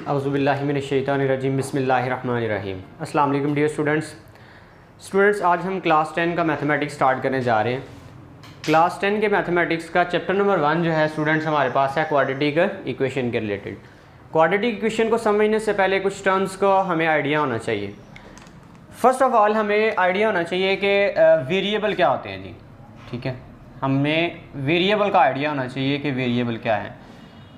औज़ुबिल्लाहि मिनश्शैतानिर्रजीम बिस्मिल्लाहिर्रहमानिर्रहीम। अस्सलाम वालेकुम डियर स्टूडेंट्स, आज हम क्लास 10 का मैथमेटिक्स स्टार्ट करने जा रहे हैं। क्लास 10 के मैथमेटिक्स का चैप्टर नंबर 1 जो है स्टूडेंट्स हमारे पास है क्वाड्रेटिक इक्वेशन के रिलेटेड। क्वाड्रेटिक इक्वेशन को समझने से पहले कुछ टर्म्स का हमें आइडिया होना चाहिए। फ़र्स्ट ऑफ़ ऑल हमें आइडिया होना चाहिए कि वेरिएबल क्या होते हैं जी, ठीक है। हमें वेरिएबल का आइडिया होना चाहिए कि वेरिएबल क्या है।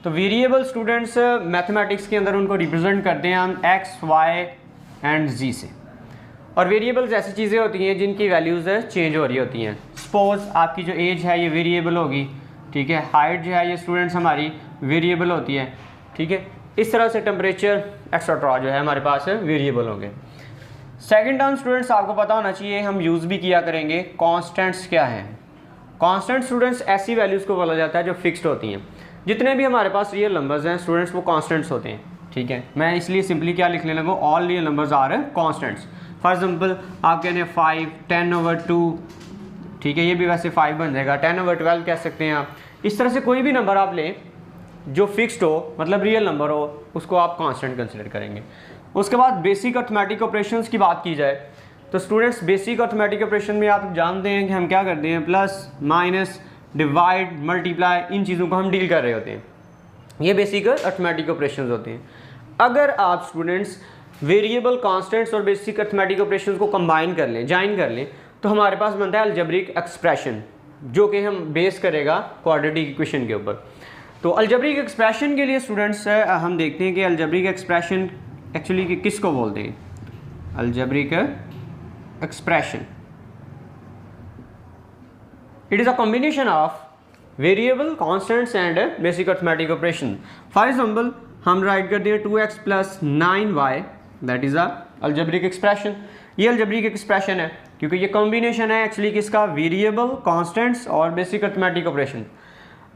तो वेरिएबल स्टूडेंट्स मैथमेटिक्स के अंदर उनको रिप्रेजेंट करते हैं हम एक्स, वाई एंड जी से। और वेरिएबल्स ऐसी चीज़ें होती हैं जिनकी वैल्यूज़ चेंज हो रही होती हैं। सपोज़ आपकी जो एज है ये वेरिएबल होगी, ठीक है। हाइट जो है ये स्टूडेंट्स हमारी वेरिएबल होती है, ठीक है। इस तरह से टेम्परेचर एक्सेट्रा जो है हमारे पास वेरिएबल होंगे। सेकेंड टर्म स्टूडेंट्स आपको पता होना चाहिए, हम यूज़ भी किया करेंगे, कॉन्स्टेंट्स क्या हैं। कॉन्स्टेंट स्टूडेंट्स ऐसी वैल्यूज़ को बोला जाता है जो फिक्स्ड होती हैं। जितने भी हमारे पास रियल नंबर्स हैं स्टूडेंट्स वो कॉन्स्टेंट्स होते हैं, ठीक है। मैं इसलिए सिंपली क्या लिखने लगा, all real numbers are constants. For example आप कहते हैं 5, 10/2, ठीक है। ये भी वैसे 5 बन जाएगा, 10/12 कह सकते हैं आप। इस तरह से कोई भी नंबर आप लें जो फिक्स्ड हो, मतलब रियल नंबर हो, उसको आप कॉन्स्टेंट कंसिडर करेंगे। उसके बाद बेसिक अर्थमेटिक ऑपरेशंस की बात की जाए तो स्टूडेंट्स बेसिक अर्थमेटिक ऑपरेशन में आप जानते हैं कि हम क्या करते हैं, प्लस, माइनस, डिवाइड, मल्टीप्लाई, इन चीज़ों को हम डील कर रहे होते हैं। ये बेसिक अर्थमेटिक ऑपरेशंस होते हैं। अगर आप स्टूडेंट्स वेरिएबल, कांस्टेंट्स और बेसिक अर्थमेटिक ऑपरेशंस को कंबाइन कर लें, ज्वाइन कर लें, तो हमारे पास बनता है अलजेब्रिक एक्सप्रेशन, जो कि हम बेस करेगा क्वाड्रेटिक इक्वेशन के ऊपर। तो अलजेब्रिक एक्सप्रेशन के लिए स्टूडेंट्स हम देखते हैं कि अलजेब्रिक एक्सप्रेशन एक्चुअली किसको बोलते हैं। Algebraic expression it is a combination of variable, constants and basic arithmetic operation. For example हम राइट करते हैं 2x + 9y, that is a algebraic expression। ये algebraic expression है क्योंकि ये combination है एक्चुअली किसका, वेरिएबल, कांस्टेंट्स और बेसिक अर्थमेटिक ऑपरेशन।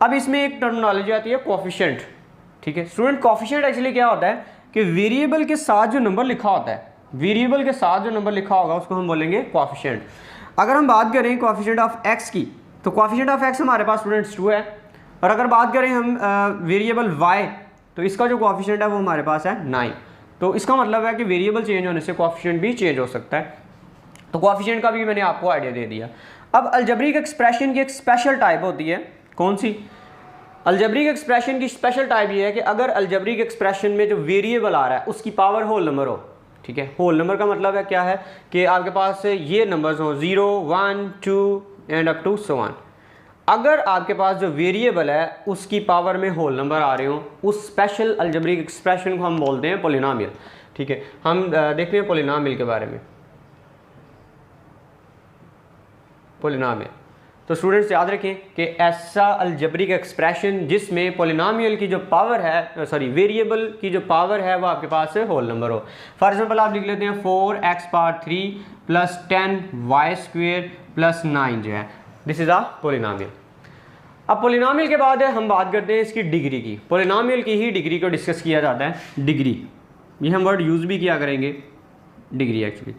अब इसमें एक टर्मिनोलॉजी आती है कोफिशिएंट, ठीक है। स्टूडेंट कोफिशिएंट एक्चुअली क्या होता है कि वेरिएबल के साथ जो नंबर लिखा होता है, वेरिएबल के साथ जो नंबर लिखा होगा उसको हम बोलेंगे कोफिशिएंट। अगर हम बात करें कोफिशिएंट ऑफ x की, तो कोफिशिएंट ऑफ x हमारे पास स्टूडेंट्स 2 है। और अगर बात करें हम वेरिएबल y, तो इसका जो कोफिशिएंट है वो हमारे पास है 9। तो इसका मतलब है कि वेरिएबल चेंज होने से कोफिशिएंट भी चेंज हो सकता है। तो कोफिशिएंट का भी मैंने आपको आइडिया दे दिया। अब अलजेब्रिक एक्सप्रेशन की एक स्पेशल टाइप होती है, कौन सी? अलजेब्रिक एक्सप्रेशन की स्पेशल टाइप ये है कि अगर अलजेब्रिक एक्सप्रेशन में जो वेरिएबल आ रहा है उसकी पावर होल नंबर हो, ठीक है। होल नंबर का मतलब है क्या है कि आपके पास ये नंबर्स हो 0, 1, 2 and up to so on. अगर आपके पास जो वेरिएबल है उसकी पावर में होल नंबर आ रहे हो, उस स्पेशल अलजेब्रिक एक्सप्रेशन को हम बोलते हैं पॉलिनोमियल, ठीक है। हम देखते हैं पॉलिनोमियल के बारे में। पॉलिनोमियल तो स्टूडेंट्स याद रखें कि ऐसा अलजेब्रिक एक्सप्रेशन जिसमें पॉलिनोमियल की जो पावर है, सॉरी वेरिएबल की जो पावर है वो आपके पास होल नंबर हो। फॉर एग्जांपल आप लिख लेते हैं 4x³ + 10y² + 9 जो है, दिस इज अ पॉलिनोमियल। अब पॉलिनोमियल के बाद हम बात करते हैं इसकी डिग्री की। पॉलिनोमियल की ही डिग्री को डिस्कस किया जाता है, डिग्री। ये हम वर्ड यूज़ भी किया करेंगे, degree actually.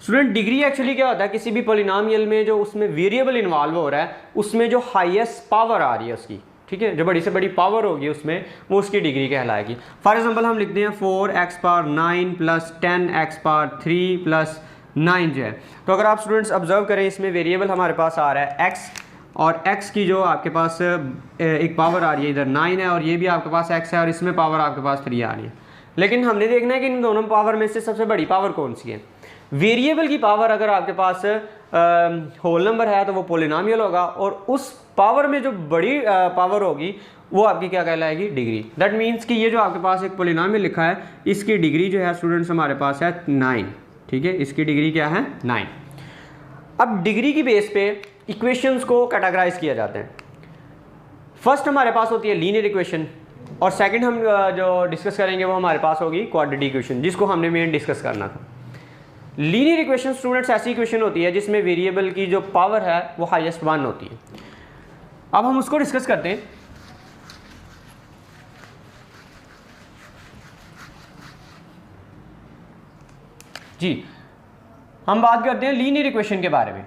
Student degree actually क्या होता है, किसी भी पॉलिनोमियल में जो उसमें वेरिएबल इन्वॉल्व हो रहा है उसमें जो हाईएस्ट पावर आ रही है उसकी, ठीक है, जो बड़ी से बड़ी पावर होगी उसमें, वो उसकी डिग्री कहलाएगी। फॉर एग्जांपल हम लिखते हैं 4x⁴ + 10x³ + 9 जो है। तो अगर आप स्टूडेंट्स ऑब्जर्व करें, इसमें वेरिएबल हमारे पास आ रहा है x, और x की जो आपके पास एक पावर आ रही है, इधर 9 है और ये भी आपके पास x है, और इसमें पावर आपके पास 3 आ रही है। लेकिन हमने देखना है कि इन दोनों पावर में से सबसे बड़ी पावर कौन सी है। वेरिएबल की पावर अगर आपके पास होल नंबर है तो वो पॉलिनोमियल होगा, और उस पावर में जो बड़ी पावर होगी वो आपकी क्या कहलाएगी, डिग्री। दैट मीन्स कि ये जो आपके पास एक पॉलिनोमियल लिखा है इसकी डिग्री जो है स्टूडेंट्स हमारे पास है 9, ठीक है। इसकी डिग्री क्या है, 9। अब डिग्री की बेस पे इक्वेशंस को कैटेगराइज किया जाता है। फर्स्ट हमारे पास होती है लीनियर इक्वेशन, और सेकंड हम जो डिस्कस करेंगे वो हमारे पास होगी क्वाड्रेटिक इक्वेशन, जिसको हमने मेन डिस्कस करना था। लीनियर इक्वेशन स्टूडेंट्स ऐसी इक्वेशन होती है जिसमें वेरिएबल की जो पावर है वो हाईएस्ट 1 होती है। अब हम उसको डिस्कस करते हैं। जी हम बात करते हैं लीनियर इक्वेशन के बारे में।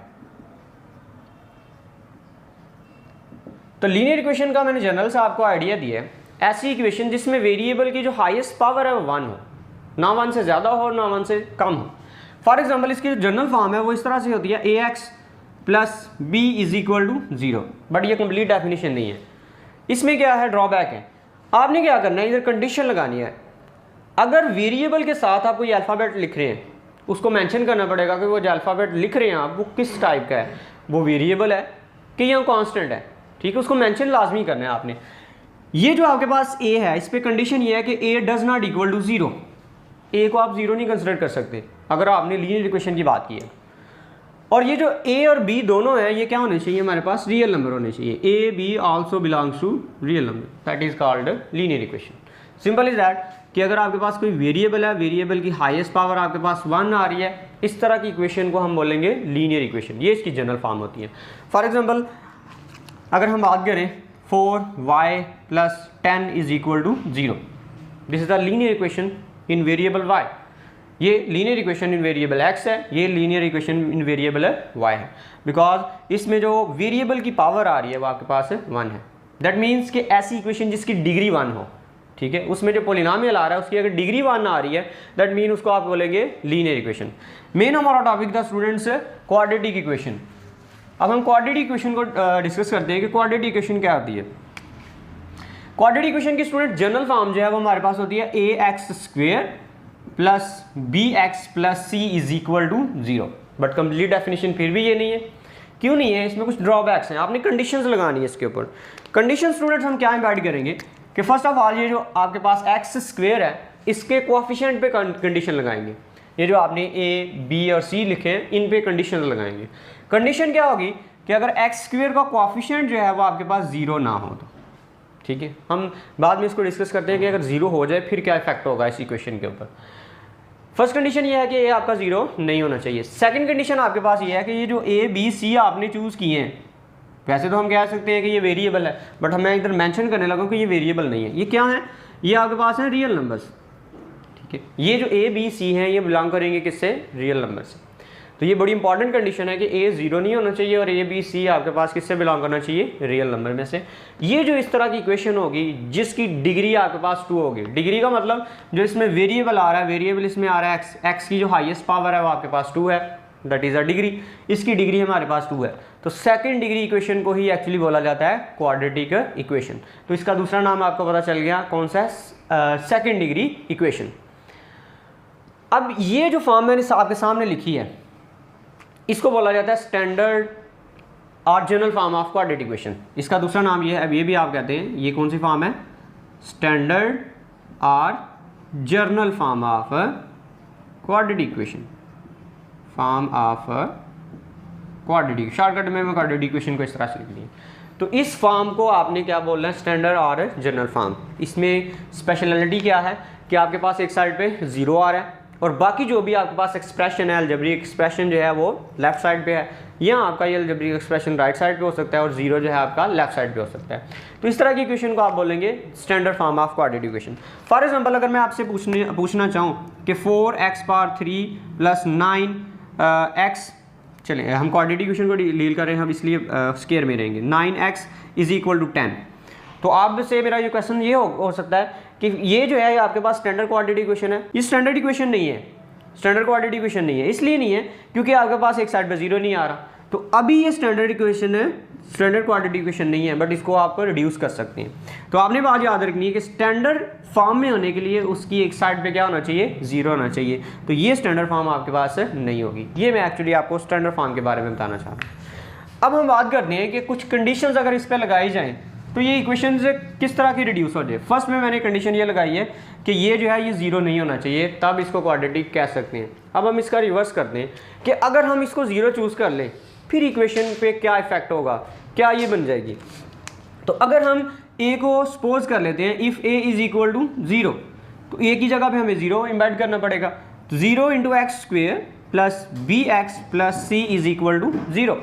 तो लीनियर इक्वेशन का मैंने जनरल से आपको आइडिया दिया है ऐसी इक्वेशन जिसमें वेरिएबल की जो हाईएस्ट पावर है वो 1 हो, ना 1 से ज़्यादा हो ना 1 से कम हो। फॉर एग्जांपल इसकी जो जनरल फॉर्म है वो इस तरह से होती है ax plus b is equal to 0, but ये कंप्लीट डेफिनेशन नहीं है। इसमें क्या है, ड्रॉबैक है। आपने क्या करना है, इधर कंडीशन लगानी है। अगर वेरिएबल के साथ आप कोई अल्फ़ाबेट लिख रहे हैं उसको मेंशन करना पड़ेगा कि वो जो अल्फ़ाबेट लिख रहे हैं आप वो किस टाइप का है, वो वेरिएबल है कि या कांस्टेंट है, ठीक है, उसको मेंशन लाजमी करना है आपने। ये जो आपके पास a है इस पर कंडीशन ये है कि a does not equal to 0, a को आप 0 नहीं कंसिडर कर सकते अगर आपने लीनियर इक्वेशन की बात की है। और ये जो a और b दोनों हैं ये क्या होने चाहिए, हमारे पास रियल नंबर होने चाहिए। a b also belongs to real number, that is called linear equation. Simple is that कि अगर आपके पास कोई वेरिएबल है, वेरिएबल की हाईएस्ट पावर आपके पास 1 आ रही है, इस तरह की इक्वेशन को हम बोलेंगे लीनियर इक्वेशन। ये इसकी जनरल फॉर्म होती है। फॉर एग्जांपल अगर हम बात करें 4y plus 10 is equal to 0, this is the linear equation in variable y। ये linear equation in variable x है, ये linear equation in variable y है, बिकॉज इसमें जो वेरिएबल की पावर आ रही है वो आपके पास 1 है। दैट मीन्स कि ऐसी इक्वेशन जिसकी डिग्री 1 हो, ठीक है, उसमें जो पोलिनोमियल आ रहा है उसकी अगर डिग्री 1 आ रही है दैट मीन उसको आप बोलेंगे लीनियर इक्वेशन। मेन हमारा टॉपिक था स्टूडेंट्स क्वाड्रेटिक इक्वेशन। अब हम क्वाड्रेटिक इक्वेशन को डिस्कस करते हैं कि क्वाड्रेटिक इक्वेशन क्या होती है। क्वाड्रेटिक इक्वेशन की स्टूडेंट जनरल फॉर्म जो है वो हमारे पास होती है ax square plus bx plus c is equal to 0, but complete definition फिर भी ये नहीं है। क्यों नहीं है, इसमें कुछ ड्रॉबैक्स हैं, आपने कंडीशंस लगानी है इसके ऊपर। कंडीशन स्टूडेंट्स हम क्या इम्प्लाइड करेंगे कि फर्स्ट ऑफ ऑल ये जो आपके पास x स्क्वेयर है इसके कोएफिशिएंट पे कंडीशन लगाएंगे। ये जो आपने a b और c लिखे हैं इन पे कंडीशन लगाएंगे। कंडीशन क्या होगी कि अगर x स्क्वेयर का कोएफिशिएंट जो है वो आपके पास 0 ना हो तो, ठीक है, हम बाद में इसको डिस्कस करते हैं कि अगर 0 हो जाए फिर क्या इफेक्ट होगा इस इक्वेशन के ऊपर। फर्स्ट कंडीशन ये है कि ये आपका 0 नहीं होना चाहिए। सेकंड कंडीशन आपके पास ये है कि ये जो a b c आपने चूज़ किए हैं, वैसे तो हम कह सकते हैं कि ये वेरिएबल है, बट मैं इधर मेंशन करने लगा कि ये वेरिएबल नहीं है। ये क्या है, ये आपके पास है रियल नंबर्स, ठीक है। ये जो a b c हैं ये बिलोंग करेंगे किससे, रियल नंबर से। तो ये बड़ी इंपॉर्टेंट कंडीशन है कि a 0 नहीं होना चाहिए और a b c आपके पास किससे बिलोंग करना चाहिए, रियल नंबर में से। ये जो इस तरह की इक्वेशन होगी जिसकी डिग्री आपके पास 2 होगी, डिग्री का मतलब जो इसमें वेरिएबल आ रहा है, वेरिएबल इसमें आ रहा है x की जो हाईएस्ट पावर है वो आपके पास 2 है, दैट इज अ डिग्री, इसकी डिग्री हमारे पास 2 है। तो सेकंड डिग्री इक्वेशन को ही एक्चुअली बोला जाता है क्वाड्रेटिक इक्वेशन। तो इसका दूसरा नाम आपको पता चल गया कौन सा है, सेकंड डिग्री इक्वेशन। अब ये जो फॉर्म मैंने आपके सामने लिखी है इसको बोला जाता है स्टैंडर्ड और general form of quadratic equation. इसका दूसरा नाम ये है, अब ये भी आप कहते हैं, ये कौन सी फॉर्म है, स्टैंडर्ड और journal form of quadratic equation, form of quadratic. Shortcut में मैं क्वाड्रेटिक इक्वेशन को इस तरह से लिख दी। तो इस फॉर्म को आपने क्या बोलना है, स्टैंडर्ड और जनरल फॉर्म। इसमें स्पेशलिटी क्या है कि आपके पास एक साइड पे 0 आ रहा है और बाकी जो भी आपके पास एक्सप्रेशन है, अलजेब्रिक एक्सप्रेशन जो है वो लेफ्ट साइड पे है, या आपका ये अलजेब्रिक एक्सप्रेशन राइट साइड पे हो सकता है और 0 जो है आपका लेफ्ट साइड पे हो सकता है। तो इस तरह की इक्वेशन को आप बोलेंगे standard form of quadratic equation. For example अगर मैं आपसे पूछना चाहूँ कि 4x पावर 3 प्लस 9x, चलें हम क्वाड्रेटिक इक्वेशन को डील कर रहे हैं, हम इसलिए स्क्वायर में रहेंगे, 9x इज इक्वल टू 10। तो आप से मेरा ये क्वेश्चन ये हो सकता है कि ये जो है आपके पास स्टैंडर्ड क्वाड्रेटिक इक्वेशन है, ये स्टैंडर्ड इक्वेशन नहीं है, स्टैंडर्ड क्वाड्रेटिक इक्वेशन नहीं है। इसलिए नहीं है क्योंकि आपके पास एक साइड पे 0 नहीं आ रहा। तो अभी ये स्टैंडर्ड इक्वेशन है, स्टैंडर्ड क्वाड्रेटिक इक्वेशन नहीं है, बट इसको आप रिड्यूस कर सकते हैं। तो आपने बात याद रखनी है कि स्टैंडर्ड फॉर्म में होने के लिए उसकी एक साइड पे क्या होना चाहिए, 0 होना चाहिए। तो ये स्टैंडर्ड फॉर्म आपके पास नहीं होगी। ये मैं एक्चुअली आपको स्टैंडर्ड फॉर्म के बारे में बताना चाह रहा हूँ। अब हम बात करते हैं कि कुछ कंडीशंस अगर इस पर लगाई जाएँ तो ये इक्वेशन से किस तरह की रिड्यूस हो जाए। फर्स्ट में मैंने कंडीशन ये लगाई है कि ये जो है ये 0 नहीं होना चाहिए, तब इसको क्वाड्रेटिक कह सकते हैं। अब हम इसका रिवर्स करते हैं कि अगर हम इसको 0 चूज़ कर लें फिर इक्वेशन पे क्या इफेक्ट होगा, क्या ये बन जाएगी। तो अगर हम a को सपोज कर लेते हैं if a is equal to 0, तो a की जगह पे हमें 0 इम्बेड करना पड़ेगा। तो 0 into X square plus B X plus C is equal to 0।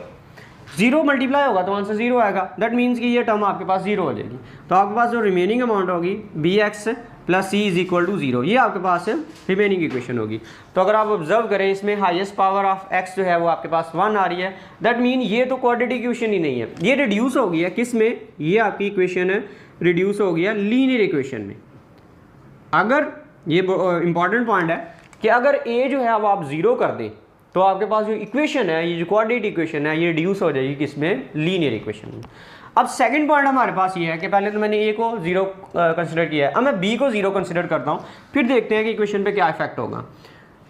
0 multiply होगा तो आंसर 0 आएगा। दैट मीन्स कि ये टर्म आपके पास 0 हो जाएगी। तो आपके पास जो रिमेनिंग अमाउंट होगी B X plus C is equal to 0, ये आपके पास रिमेनिंग इक्वेशन होगी। तो अगर आप ऑब्जर्व करें इसमें हाईएस्ट पावर ऑफ x जो है वो आपके पास 1 आ रही है। दैट मीन ये तो क्वाड्रेटिक इक्वेशन ही नहीं है, ये रिड्यूस हो गई है किस में, ये आपकी इक्वेशन रिड्यूस हो गया लीनियर इक्वेशन में। अगर ये इंपॉर्टेंट पॉइंट है कि अगर ए जो है वो आप ज़ीरो कर दें तो आपके पास जो इक्वेशन है, ये जो कोऑर्डिनेट इक्वेशन है, ये रिड्यूस हो जाएगी किसमें, लीनियर इक्वेशन में। अब सेकंड पॉइंट हमारे पास ये है कि पहले तो मैंने ए को ज़ीरो कंसिडर किया है, अब मैं बी को ज़ीरो कंसिडर करता हूँ, फिर देखते हैं कि इक्वेशन पे क्या इफेक्ट होगा।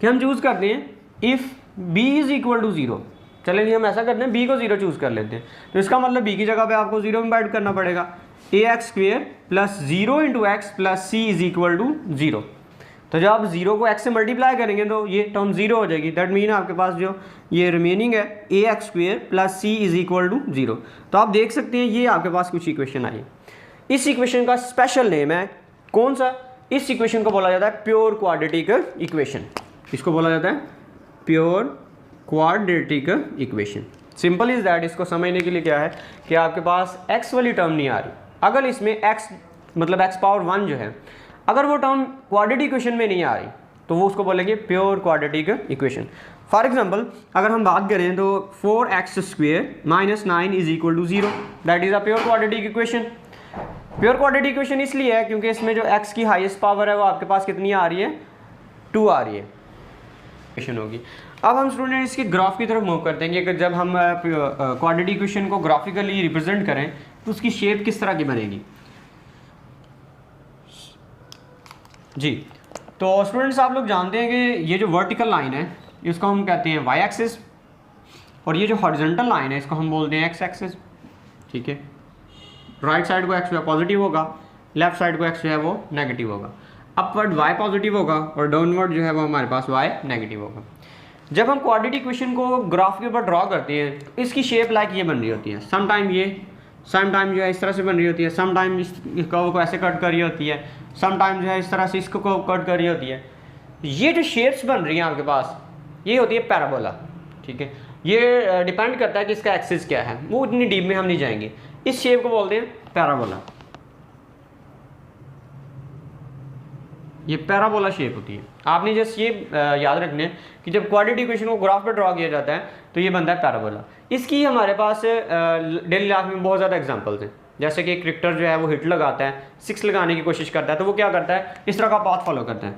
कि हम चूज़ करते हैं if B is equal to zero, चलेंगे हम ऐसा करते हैं बी को ज़ीरो चूज़ कर लेते हैं, तो इसका मतलब बी की जगह पे आपको ज़ीरो में ऐड करना पड़ेगा। A x square plus zero into x plus c is equal to zero. तो जब आप ज़ीरो को एक्स से मल्टीप्लाई करेंगे तो ये टर्म ज़ीरो हो जाएगी। दैट मीन आपके पास जो ये रिमेनिंग है a x square plus c is equal to zero. तो आप देख सकते हैं ये आपके पास कुछ इक्वेशन आई। इस इक्वेशन का स्पेशल नेम है कौन सा, इस इक्वेशन को बोला जाता है प्योर क्वाड्रेटिक इक्वेशन। इसको बोला जाता है pure quadratic equation. Simple is that, इसको समझने के लिए क्या है कि आपके पास एक्स वाली टर्म नहीं आ रही, अगर इसमें एक्स मतलब एक्स पावर वन जो है, अगर वो टर्म क्वाड्रेटिक इक्वेशन में नहीं आ रही तो वो उसको बोलेंगे pure quadratic equation. For example अगर हम बात करें तो 4x square minus 9 is equal to 0, that is a pure quadratic equation. Pure quadratic equation इसलिए है क्योंकि इसमें जो x की हाईएस्ट पावर है वो आपके पास कितनी आ रही है, 2 आ रही है, इक्वेशन होगी। अब हम स्टूडेंट इसके ग्राफ की तरफ मूव करते हैं कि जब हम क्वाड्रेटिक इक्वेशन को ग्राफिकली रिप्रेजेंट करें तो उसकी शेप किस तरह की बनेगी। जी, तो स्टूडेंट्स आप लोग जानते हैं कि ये जो वर्टिकल लाइन है इसको हम कहते हैं वाई एक्सिस, और ये जो हॉरिजॉन्टल लाइन है इसको हम बोलते हैं एक्स एक्सिस। ठीक है, राइट साइड को एक्स जो है पॉजिटिव होगा, लेफ्ट साइड को एक्स जो है वो नेगेटिव होगा। अपवर्ड वाई पॉजिटिव होगा और डाउनवर्ड जो है वो हमारे पास वाई नेगेटिव होगा। जब हम क्वाड्रेटिक इक्वेशन को ग्राफ के ऊपर ड्रॉ करते हैं तो इसकी शेप लाइक ये बन रही होती है, सम टाइम ये, सम टाइम जो है इस तरह से बन रही होती है, सम टाइम इस कर्व को ऐसे कट कर रही होती है, सम टाइम जो है इस तरह से इसको कट कर रही होती है। ये जो शेप्स बन रही हैं आपके पास ये होती है पैराबोला। ठीक है, ये डिपेंड करता है कि इसका एक्सिस क्या है, वो इतनी डीप में हम नहीं जाएंगे। इस शेप को बोलते हैं पैराबोला, ये पैराबोला शेप होती है। आपने जस्ट ये याद रखने कि जब क्वाड्रेटिक इक्वेशन को ग्राफ पे ड्रॉ किया जाता है तो ये बनता है पैराबोला। इसकी हमारे पास डेली लाइफ में बहुत ज़्यादा एग्जांपल्स हैं, जैसे कि क्रिकेटर जो है वो हिट लगाता है, 6 लगाने की कोशिश करता है, तो वो क्या करता है, इस तरह का पाथ फॉलो करता है।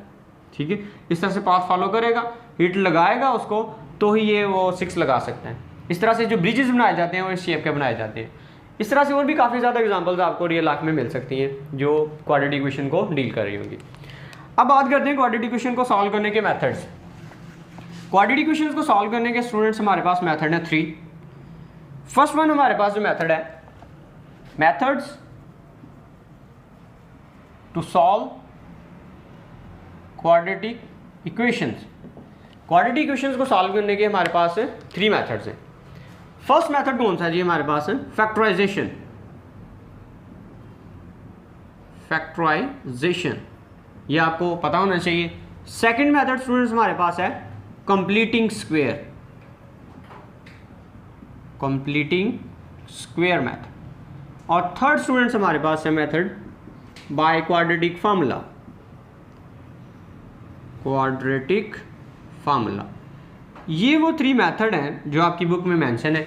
ठीक है, इस तरह से पाथ फॉलो करेगा, हिट लगाएगा उसको, तो ही ये वो 6 लगा सकता है। इस तरह से जो ब्रिजेस बनाए जाते हैं वो इस शेप के बनाए जाते हैं। इस तरह से और भी काफ़ी ज़्यादा एग्जाम्पल्स आपको रियल लाइफ में मिल सकती हैं जो क्वाड्रेटिक इक्वेशन को डील कर रही होंगी। अब बात करते हैं क्वाड्रेटिक इक्वेशन को सॉल्व करने के मेथड्स। क्वाड्रेटिक इक्वेशन को सॉल्व करने के स्टूडेंट्स हमारे पास मेथड है 3। फर्स्ट वन हमारे पास जो मेथड है, methods to solve quadratic equations. Quadratic equations को सॉल्व करने के हमारे पास 3 मेथड्स हैं। फर्स्ट मेथड कौन सा है जी, हमारे पास है फैक्टराइजेशन। फैक्टराइजेशन ये आपको पता होना चाहिए। सेकंड मेथड स्टूडेंट्स हमारे पास है completing square, completing square method. और थर्ड स्टूडेंट्स हमारे पास है method by quadratic formula, quadratic formula. ये वो 3 मेथड हैं जो आपकी बुक में मेंशन है,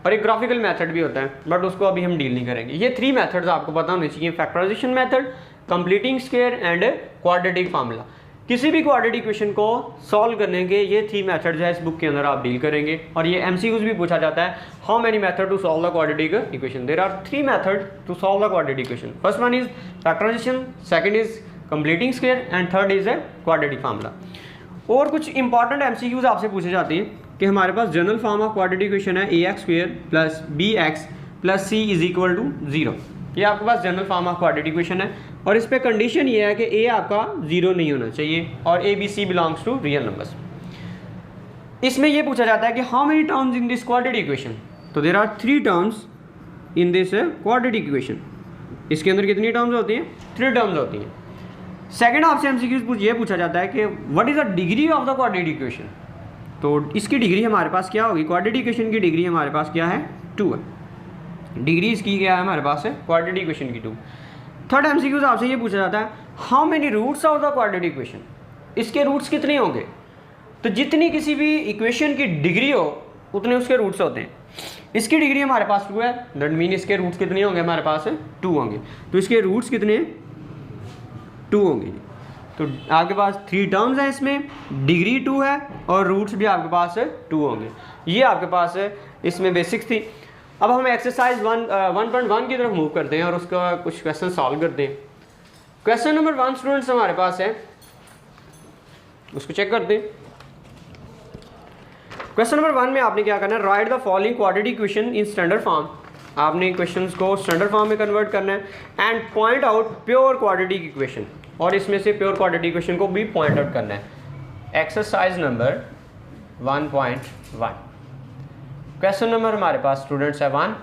और एक ग्राफिकल मेथड भी होता है बट उसको अभी हम डील नहीं करेंगे। ये 3 मेथड्स आपको पता होने चाहिए, factorization method, completing square and quadratic formula. किसी भी क्वाड्रेटिक इक्वेशन को सॉल्व करने के ये 3 मेथड्स है इस बुक के अंदर आप डील करेंगे। और ये MCQs भी पूछा जाता है, how many method to solve the quadratic equation. There are 3 method to solve the quadratic equation. First one is factorization, second is completing square and third is a quadratic formula. और कुछ important MCQs आपसे पूछे जाते हैं कि हमारे पास general form of quadratic equation है ax square plus bx plus c is equal to 0। ये आपके पास general form of quadratic equation है, और इस पे कंडीशन ये है कि a आपका 0 नहीं होना चाहिए और a b c belongs to real numbers. इसमें ये पूछा जाता है कि how many terms in this quadratic equation. तो there are 3 terms in this quadratic equation. इसके अंदर कितनी टर्म्स होती हैं, 3 टर्म्स होती हैं। सेकंड आपसे MCQs ये पूछा जाता है कि what is the degree of the quadratic equation. तो इसकी डिग्री हमारे पास क्या होगी, क्वाड्रेटिक इक्वेशन की डिग्री हमारे पास क्या है, 2 है। डिग्री इसकी क्या है हमारे पास है, क्वाड्रेटिक इक्वेशन की 2। थर्ड MCQs आपसे ये पूछा जाता है how many roots of the quadratic equation. इसके रूट्स कितने होंगे। तो जितनी किसी भी इक्वेशन की डिग्री हो उतने उसके रूट्स होते हैं। इसकी डिग्री हमारे पास 2 है, दैट मीन इसके रूट्स कितने होंगे हमारे पास 2 होंगे। तो इसके रूट्स कितने 2 होंगे। तो आपके पास 3 टर्म्स हैं, इसमें डिग्री 2 है और रूट्स भी आपके पास 2 होंगे। ये आपके पास इसमें बेसिक्स थी। अब हम एक्सरसाइज 1.1 की तरफ मूव करते हैं और उसका कुछ क्वेश्चन सॉल्व करते हैं। क्वेश्चन नंबर 1 स्टूडेंट्स हमारे पास है, उसको चेक करते हैं। क्वेश्चन नंबर 1 में आपने क्या करना है, right the following quadratic equation in standard form. आपने क्वेश्चंस को स्टैंडर्ड फॉर्म में कन्वर्ट करना है and point out pure quadratic equation, और इसमें से प्योर क्वाड्रेटिक इक्वेशन को भी पॉइंट आउट करना है। एक्सरसाइज नंबर 1.1 क्वेश्चन नंबर हमारे पास स्टूडेंट्स है 1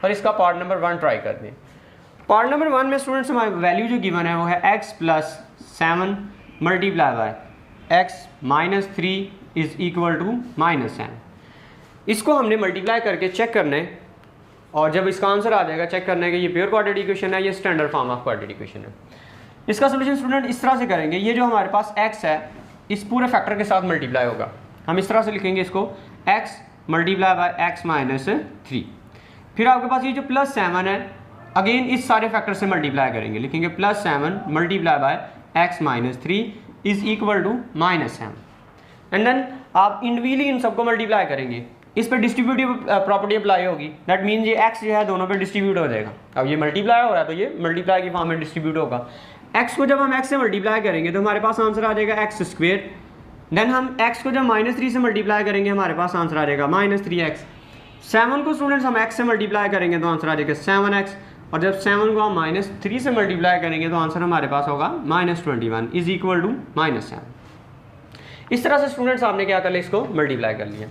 और इसका पार्ट नंबर 1 ट्राई करते हैं। पार्ट नंबर 1 में स्टूडेंट्स हमारी वैल्यू जो गिवन है वो है x + 7 multiply by x - 3 is equal to -7। इसको हमने मल्टीप्लाई करके चेक करना है और जब इसका आंसर आ जाएगा चेक करना है कि ये प्योर क्वाड्रेटिक इक्वेशन है, ये standard form of quadratic equation है। इसका सोल्यूशन स्टूडेंट इस तरह से करेंगे, ये जो हमारे पास x है इस पूरे फैक्टर के साथ मल्टीप्लाई होगा। हम इस तरह से लिखेंगे इसको x मल्टीप्लाई बाय x - 3। फिर आपके पास ये जो +7 है अगेन इस सारे फैक्टर से मल्टीप्लाई करेंगे, लिखेंगे +7 multiply by x - 3 is equal to -7। And then आप इंडिविजुअली इन सबको मल्टीप्लाई करेंगे, इस पर डिस्ट्रीब्यूटिव प्रॉपर्टी अप्लाई होगी, दैट मीन्स ये x जो है दोनों पे डिस्ट्रीब्यूट हो जाएगा। अब ये मल्टीप्लाई हो रहा है तो ये मल्टीप्लाई की फॉर्म में डिस्ट्रीब्यूट होगा। x को जब हम x से मल्टीप्लाई करेंगे तो हमारे पास आंसर आ जाएगा x²। देन हम x को जब -3 से मल्टीप्लाई करेंगे हमारे पास आंसर आ जाएगा -3x। 7 को स्टूडेंट्स हम x से मल्टीप्लाई करेंगे तो आंसर आ जाएगा 7x, और जब 7 को हम -3 से मल्टीप्लाई करेंगे तो आंसर हमारे पास होगा -21 इज इक्वल टू -7। इस तरह से स्टूडेंट्स आपने क्या कर लिया, इसको मल्टीप्लाई कर लिया।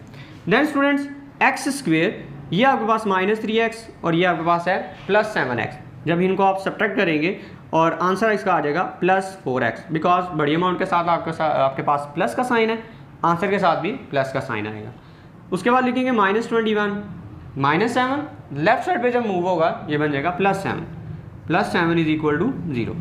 देन स्टूडेंट्स x², ये आपके पास -3x और ये आपके पास है +7x। जब इनको आप सब्ट्रैक्ट करेंगे और आंसर इसका आ जाएगा +4x, बिकॉज बड़ी अमाउंट के साथ आपके पास प्लस का साइन है, आंसर के साथ भी प्लस का साइन आएगा। उसके बाद लिखेंगे -21 -7, लेफ्ट साइड पे जब मूव होगा ये बन जाएगा +7 इज इक्वल टू 0।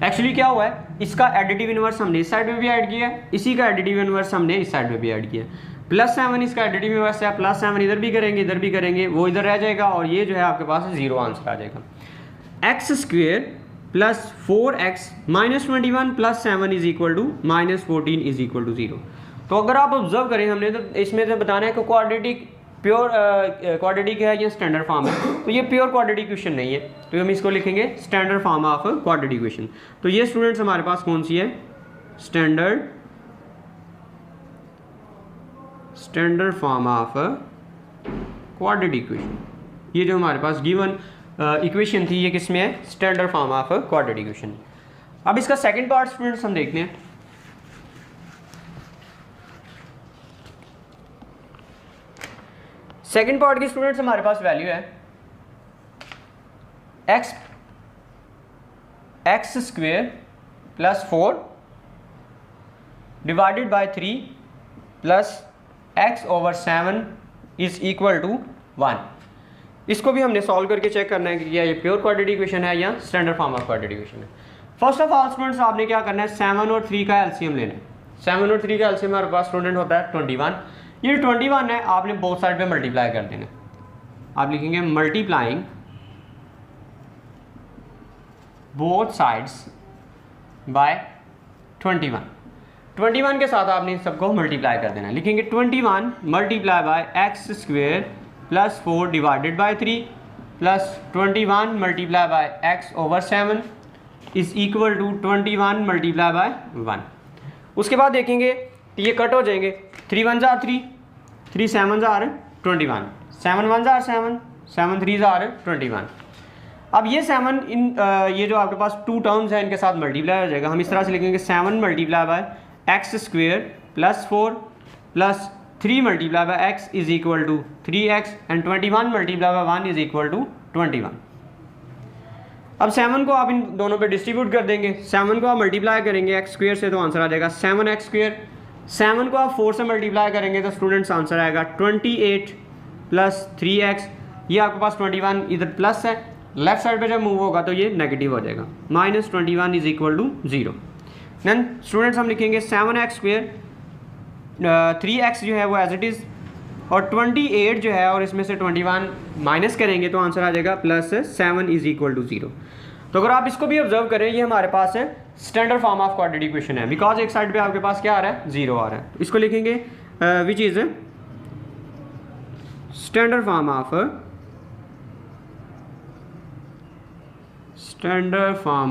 एक्चुअली क्या हुआ है, इसका एडिटिव इनवर्स हमने इस साइड में भी ऐड किया है, इसी का एडिटिव इनवर्स हमने इस साइड में भी ऐड किया है। +7 इसका एडिटिव इनवर्स है, +7 इधर भी करेंगे इधर भी करेंगे, वो इधर रह जाएगा और ये जो है आपके पास 0 आंसर आ जाएगा। x² + 4x - 21 + 7 is equal to -14 is equal to 0। तो अगर आप ऑब्जर्व करें हमने तो इसमें से बताना है कि क्वाड्रेटिक प्योर क्वाड्रेटिक है या स्टैंडर्ड फॉर्म है, तो ये प्योर क्वाड्रेटिक इक्वेशन नहीं है, तो हम इसको लिखेंगे standard form of quadratic equation. तो ये स्टूडेंट्स हमारे पास कौन सी है, standard form of quadratic equation. ये जो हमारे पास गिवन इक्वेशन थी ये किस में है, standard form of quadratic equation. अब इसका सेकंड पार्ट स्टूडेंट्स हम देखते हैं। सेकंड पार्ट की स्टूडेंट्स हमारे पास वैल्यू है x² + 4 divided by 3 plus x/7 is equal to 1। इसको भी हमने सॉल्व करके चेक करना है कि क्या ये प्योर क्वाड्रेटिक इक्वेशन है या standard form of quadratic equation है। फर्स्ट ऑफ ऑल स्टूडेंट्स आपने क्या करना है, 7 और 3 का एलसीएम लेना है। 7 और 3 का एलसीएम हमारे पास स्टूडेंट होता है 21। ये 21 है, आपने बोथ साइड पे मल्टीप्लाई कर देना। आप लिखेंगे मल्टीप्लाइंग बोथ साइड्स बाय 21 के साथ आपने सबको मल्टीप्लाई कर देना। लिखेंगे 21 multiply by x² + 4 divided by 3 plus 21 multiply by x/7 is equal to 21 multiply by 1। उसके बाद देखेंगे ये कट हो जाएंगे, 3 1 जार 3, 3 7 जार 21, 7 1 जार 7, 7 3 जार 21। अब ये 7 ये जो आपके पास 2 टर्म्स हैं इनके साथ मल्टीप्लाई हो जाएगा। हम इस तरह से लिखेंगे 7 multiply by x² + 4 plus 3 multiply by x is equal to 3x and 21 multiply by 1 is equal to 21। अब 7 को आप इन दोनों पे डिस्ट्रीब्यूट कर देंगे। 7 को आप मल्टीप्लाई करेंगे x² से तो आंसर आ जाएगा 7x²। 7 को आप 4 से मल्टीप्लाई करेंगे तो स्टूडेंट्स आंसर आएगा 28 प्लस 3x। ये आपके पास 21 इधर प्लस है, लेफ्ट साइड पे जब मूव होगा तो ये नेगेटिव हो जाएगा, -21 is equal to 0। Then students हम लिखेंगे 7x², 3x जो है वो एज इट इज़ और 28 जो है और इसमें से 21 माइनस करेंगे तो आंसर आ जाएगा +7 इज इक्वल टू 0। तो अगर आप इसको भी ऑब्जर्व करें, ये हमारे पास है standard form of quadratic equation है, बिकॉज एक साइड पे आपके पास क्या आ रहा है, 0 आ रहा है। इसको लिखेंगे which is standard form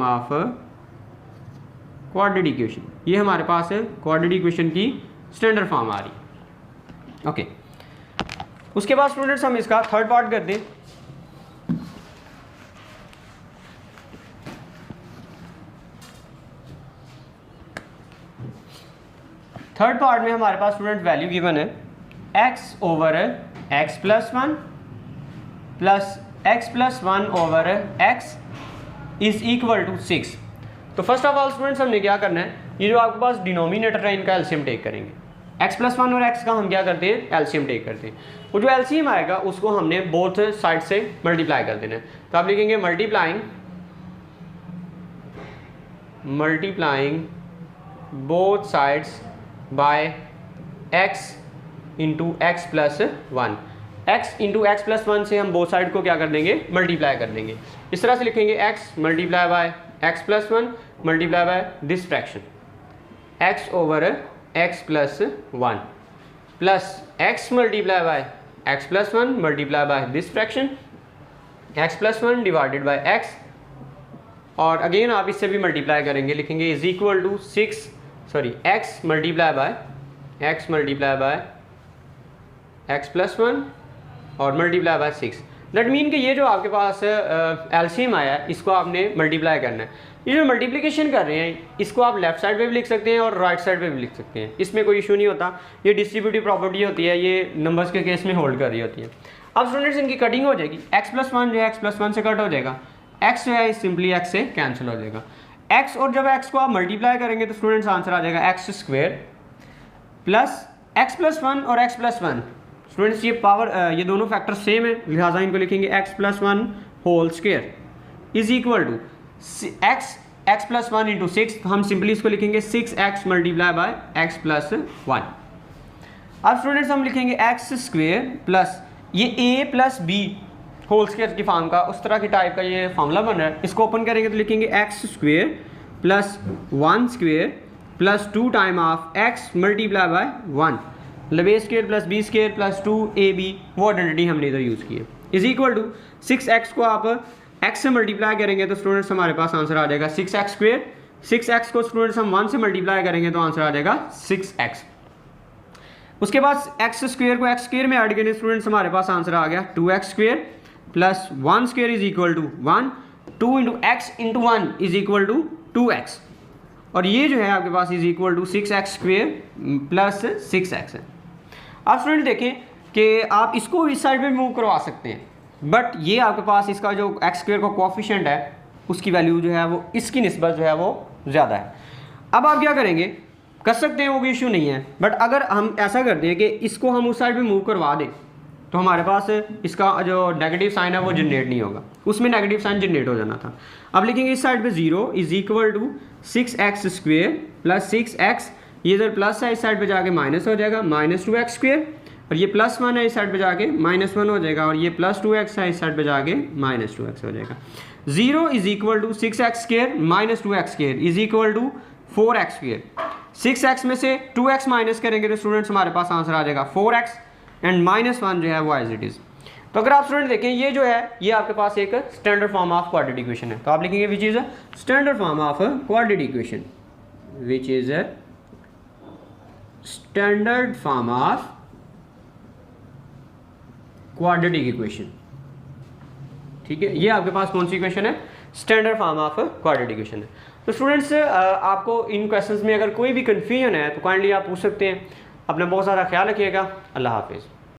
of quadratic equation. ये हमारे पास है क्वाड्रेटिक इक्वेशन की स्टैंडर्ड फॉर्म आ रही। ओके, उसके बाद स्टूडेंट्स हम इसका थर्ड पार्ट करते हैं। थर्ड पार्ट में हमारे पास स्टूडेंट वैल्यू गिवन है x over x+1 plus x+1 over x is equal to 6। तो फर्स्ट ऑफ ऑल स्टूडेंट्स हमने क्या करना है, ये जो आपके पास डिनोमिनेटर है इनका एलसीएम टेक करेंगे। x+1 और x का हम क्या करते हैं, एलसीएम टेक करते हैं। वो जो एलसीएम आएगा उसको हमने बोथ साइड से मल्टीप्लाई कर देना है। तो आप लिखेंगे multiplying both sides by x into x+1। x into x+1 से हम बोथ साइड को क्या कर देंगे, मल्टीप्लाई कर देंगे। इस तरह से लिखेंगे x multiply by x+1 multiply by this fraction x over x+1 plus x multiply by x+1 multiply by this fraction x+1 divided by x, और अगेन आप इससे भी मल्टीप्लाई करेंगे, लिखेंगे is equal to x multiply by x+1 और multiply by 6। That mean कि ये जो आपके पास एलसीएम आया है इसको आपने मल्टीप्लाई करना है। ये जो मल्टीप्लिकेशन कर रहे हैं इसको आप लेफ्ट साइड पे भी लिख सकते हैं और राइट साइड पे भी लिख सकते हैं, इसमें कोई इशू नहीं होता। ये डिस्ट्रीब्यूटिव प्रॉपर्टी होती है, ये नंबर्स के केस में होल्ड कर रही होती है। अब स्टूडेंट्स इनकी कटिंग हो जाएगी, x+1 जो है x+1 से कट हो जाएगा, x जो है सिंपली x से कैंसिल हो जाएगा। x और जब x को आप मल्टीप्लाई करेंगे तो स्टूडेंट्स आंसर आ जाएगा x² प्लस x+1 और x+1। स्टूडेंट्स ये पावर ये दोनों फैक्टर सेम है, लिहाजा इनको लिखेंगे x+1 whole square is equal to x+1 into 6। तो हम सिंपली इसको लिखेंगे 6x मल्टीप्लाई बाय x+1। अब स्टूडेंट्स हम लिखेंगे x² प्लस ये a plus b whole square की फॉर्म का, उस तरह की टाइप का ये फॉर्मूला बन रहा है। इसको ओपन करेंगे तो लिखेंगे x² plus 1² plus 2 time of x multiply by 1, मतलब a² plus b² plus 2ab, वो आइडेंटिटी हमने इधर यूज़ की है, इज इक्वल टू 6x को आप x से मल्टीप्लाई करेंगे तो स्टूडेंट्स हमारे पास आंसर आ जाएगा 6x²। 6x को स्टूडेंट्स हम 1 से मल्टीप्लाई करेंगे तो आंसर आ जाएगा 6x। उसके बाद x² को x² में ऐड करेंगे स्टूडेंट्स हमारे पास आंसर आ गया 2x² plus 1² is equal to 1, 2 into x into 1 is equal to 2x, और ये जो है आपके पास is equal to 6x² plus 6x है। आप स्टूडेंट देखें कि आप इसको इस साइड में मूव करवा सकते हैं, बट ये आपके पास इसका जो x² का कोएफिशिएंट है उसकी वैल्यू जो है वो इसकी निस्बत जो है वो ज़्यादा है। अब आप क्या करेंगे, कर सकते हैं, वो भी इशू नहीं है, बट अगर हम ऐसा करते हैं कि इसको हम उस साइड पे मूव करवा दें तो हमारे पास इसका जो नेगेटिव साइन है वो जनरेट नहीं होगा, उसमें नेगेटिव साइन जनरेट हो जाना था। अब लिखेंगे इस साइड पे 0 is equal to 6x² plus 6x, ये इधर प्लस है इस साइड पे जाके माइनस हो जाएगा, -2x², और ये +1 है इस साइड पे जाके -1 हो जाएगा, और ये +2x है इस साइड पे जाके -2x हो जाएगा। 0 is equal to 6x² minus 2x² is equal to 4x²। 6x में से 2x माइनस करेंगे तो स्टूडेंट्स हमारे पास आंसर आ जाएगा 4x, एंड -1 जो है वो एज इट इज़। तो अगर आप स्टूडेंट देखें ये जो है ये आपके पास एक standard form of quadratic equation है, तो आप लिखेंगे which is a standard form of quadratic equation, which is a standard form of quadratic equation. ठीक है, ये आपके पास कौन सी इक्वेशन है, standard form of quadratic equation है। तो स्टूडेंट्स आपको इन क्वेश्चंस में अगर कोई भी कन्फ्यूजन है तो काइंडली आप पूछ सकते हैं। अपना बहुत ज़्यादा ख्याल रखिएगा। अल्लाह हाफिज़।